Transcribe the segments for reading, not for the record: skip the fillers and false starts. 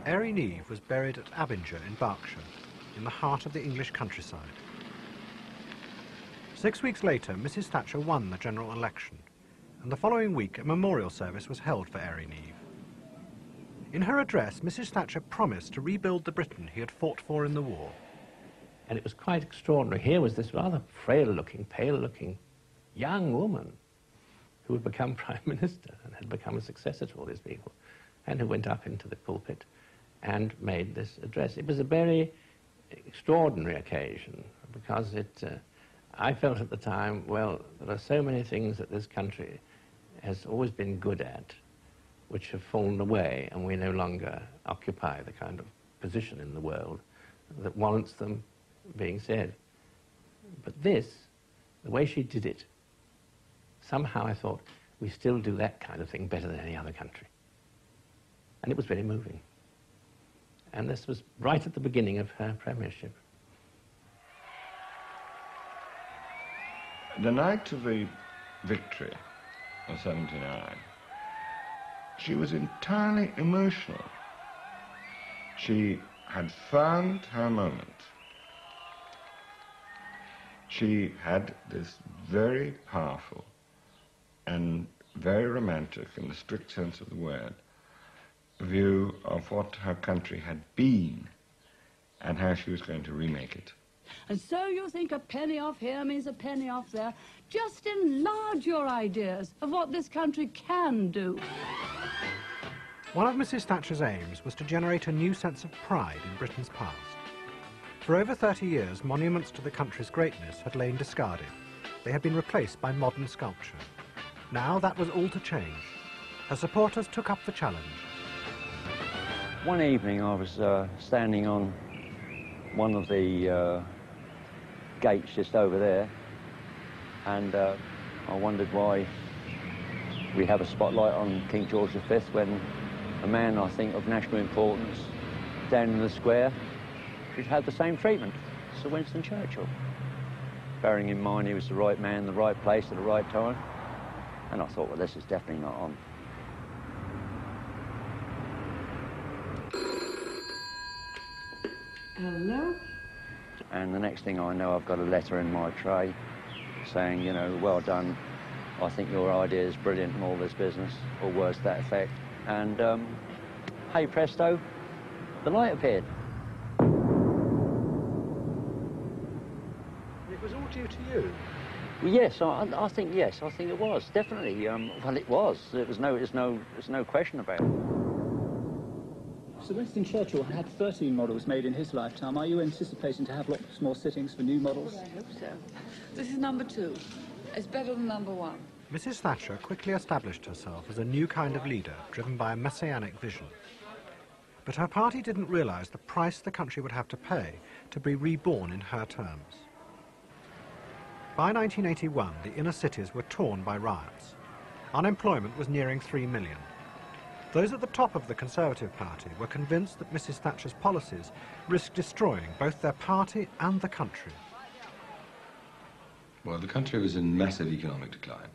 Ery Neave was buried at Abinger in Berkshire, in the heart of the English countryside. 6 weeks later, Mrs. Thatcher won the general election, and the following week a memorial service was held for Ery Neave. In her address, Mrs. Thatcher promised to rebuild the Britain he had fought for in the war. And it was quite extraordinary. Here was this rather frail-looking, pale-looking young woman who had become Prime Minister and had become a successor to all these people, and who went up into the pulpit and made this address. It was a very extraordinary occasion because I felt at the time, well, there are so many things that this country has always been good at which have fallen away, and we no longer occupy the kind of position in the world that warrants them being said. But this, the way she did it, somehow I thought, we still do that kind of thing better than any other country. And it was very moving. And this was right at the beginning of her premiership. The night of the victory of 79, she was entirely emotional. She had found her moment. She had this very powerful and very romantic, in the strict sense of the word, view of what her country had been and how she was going to remake it. And so you think a penny off here means a penny off there. Just enlarge your ideas of what this country can do. One of Mrs. Thatcher's aims was to generate a new sense of pride in Britain's past. For over 30 years, monuments to the country's greatness had lain discarded. They had been replaced by modern sculpture. Now that was all to change. Her supporters took up the challenge. One evening I was standing on one of the gates just over there, and I wondered why we have a spotlight on King George V when a man, I think, of national importance down in the square should have the same treatment. Sir Winston Churchill. Bearing in mind he was the right man, the right place at the right time. And I thought, well, this is definitely not on. Hello? And the next thing I know, I've got a letter in my tray saying, you know, well done, I think your idea is brilliant and all this business, or words to that effect. And, hey presto, the light appeared. It was all due to you? Well, yes, I think yes, I think it was, definitely. Well, it was. There's no question about it. Sir Winston Churchill had 13 models made in his lifetime. Are you anticipating to have lots more sittings for new models? Well, I hope so. This is number 2. It's better than number 1. Mrs. Thatcher quickly established herself as a new kind of leader, driven by a messianic vision. But her party didn't realise the price the country would have to pay to be reborn in her terms. By 1981, the inner cities were torn by riots. Unemployment was nearing 3 million. Those at the top of the Conservative Party were convinced that Mrs. Thatcher's policies risked destroying both their party and the country. Well, the country was in massive economic decline.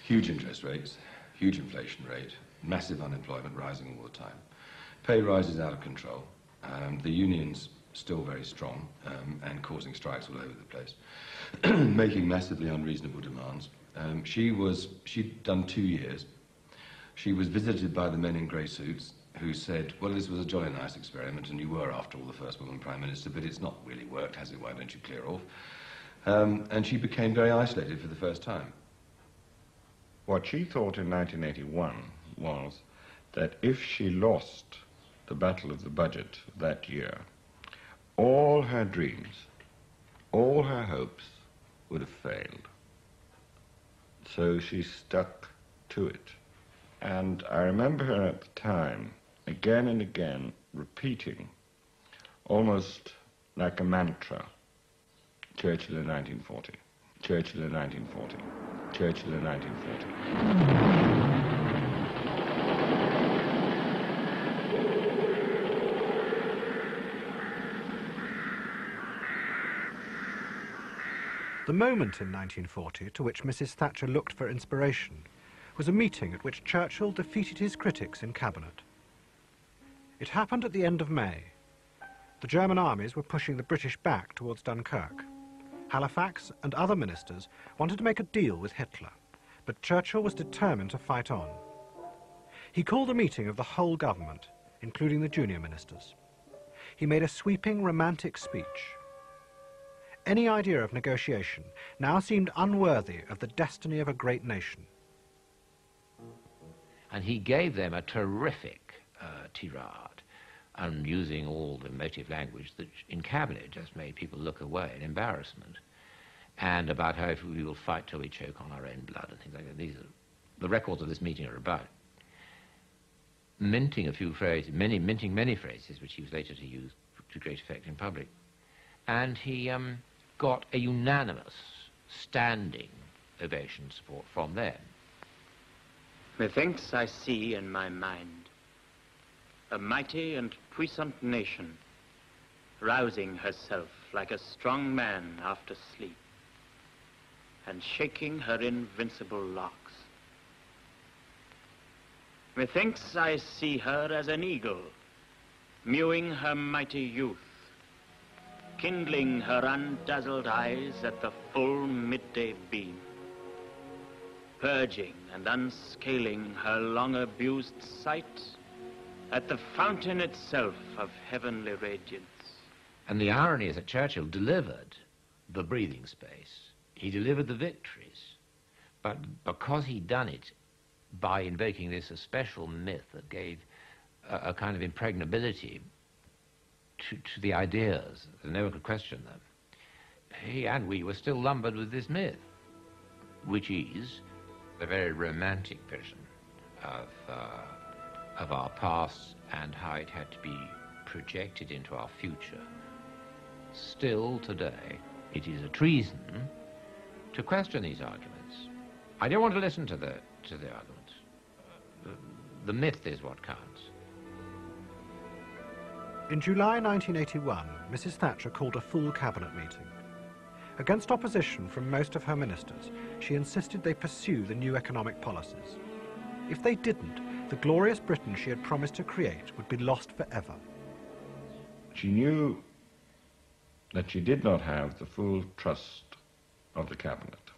Huge interest rates, huge inflation rate, massive unemployment rising all the time. Pay rises out of control. The unions still very strong and causing strikes all over the place, making massively unreasonable demands. She'd done 2 years. She was visited by the men in grey suits who said, well, this was a jolly nice experiment and you were, after all, the first woman Prime Minister, but it's not really worked, has it? Why don't you clear off? And she became very isolated for the first time. What she thought in 1981 was that if she lost the battle of the budget that year, all her dreams, all her hopes would have failed. So she stuck to it. And I remember her at the time, again and again, repeating, almost like a mantra, Churchill in 1940, Churchill in 1940, Churchill in 1940. The moment in 1940 to which Mrs. Thatcher looked for inspiration was a meeting at which Churchill defeated his critics in Cabinet. It happened at the end of May. The German armies were pushing the British back towards Dunkirk. Halifax and other ministers wanted to make a deal with Hitler, but Churchill was determined to fight on. He called a meeting of the whole government, including the junior ministers. He made a sweeping, romantic speech. Any idea of negotiation now seemed unworthy of the destiny of a great nation. And he gave them a terrific tirade, and using all the emotive language that in cabinet just made people look away in embarrassment, and about how if we will fight till we choke on our own blood and things like that. These are the records of this meeting are about. Minting a few phrases, minting many phrases, which he was later to use to great effect in public. And he got a unanimous standing ovation support from them. Methinks I see in my mind a mighty and puissant nation rousing herself like a strong man after sleep and shaking her invincible locks. Methinks I see her as an eagle mewing her mighty youth, kindling her undazzled eyes at the full midday beam, purging and unscaling her long abused sight at the fountain itself of heavenly radiance. And the irony is that Churchill delivered the breathing space. He delivered the victories. But because he'd done it by invoking this a special myth that gave a kind of impregnability to the ideas, that no one could question them, he and we were still lumbered with this myth, which is a very romantic vision of our past and how it had to be projected into our future. Still today, it is a treason to question these arguments. I don't want to listen to the arguments. The myth is what counts. In July 1981, Mrs. Thatcher called a full cabinet meeting. Against opposition from most of her ministers, she insisted they pursue the new economic policies. If they didn't, the glorious Britain she had promised to create would be lost forever. She knew that she did not have the full trust of the cabinet,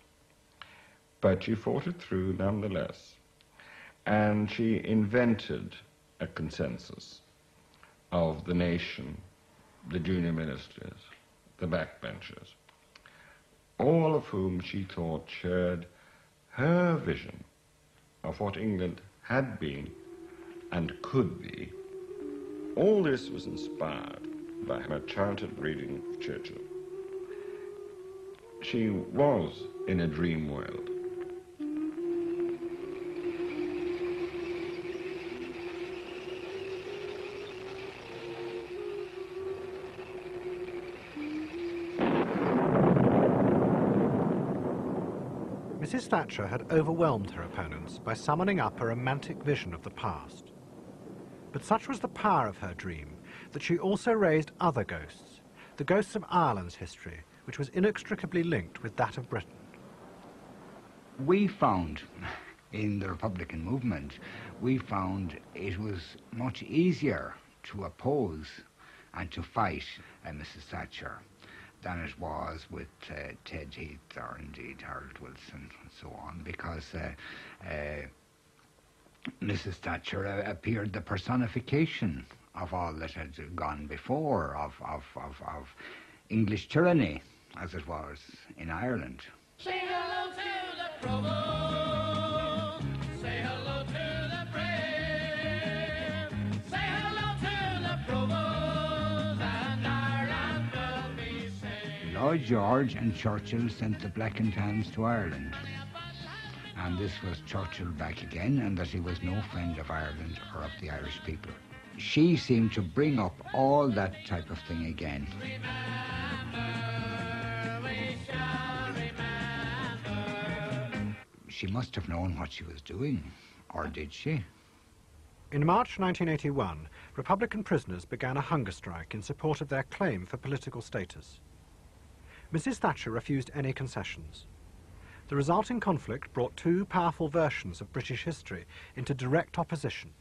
but she fought it through nonetheless, and she invented a consensus of the nation, the junior ministers, the backbenchers, all of whom she thought shared her vision of what England had been and could be. All this was inspired by her childhood reading of Churchill. She was in a dream world. Mrs. Thatcher had overwhelmed her opponents by summoning up a romantic vision of the past. But such was the power of her dream that she also raised other ghosts, the ghosts of Ireland's history, which was inextricably linked with that of Britain. We found, in the Republican movement, we found it was much easier to oppose and to fight Mrs. Thatcher than it was with Ted Heath or indeed Harold Wilson and so on, because Mrs. Thatcher appeared the personification of all that had gone before, of English tyranny, as it was in Ireland. Say hello to the provost, say hello to the brave, say hello to the provost, and Ireland will be saved. Lloyd George and Churchill sent the blackened hands to Ireland. And this was Churchill back again, and that he was no friend of Ireland or of the Irish people. She seemed to bring up all that type of thing again. She must have known what she was doing, or did she? In March 1981, Republican prisoners began a hunger strike in support of their claim for political status. Mrs. Thatcher refused any concessions. The resulting conflict brought two powerful versions of British history into direct opposition.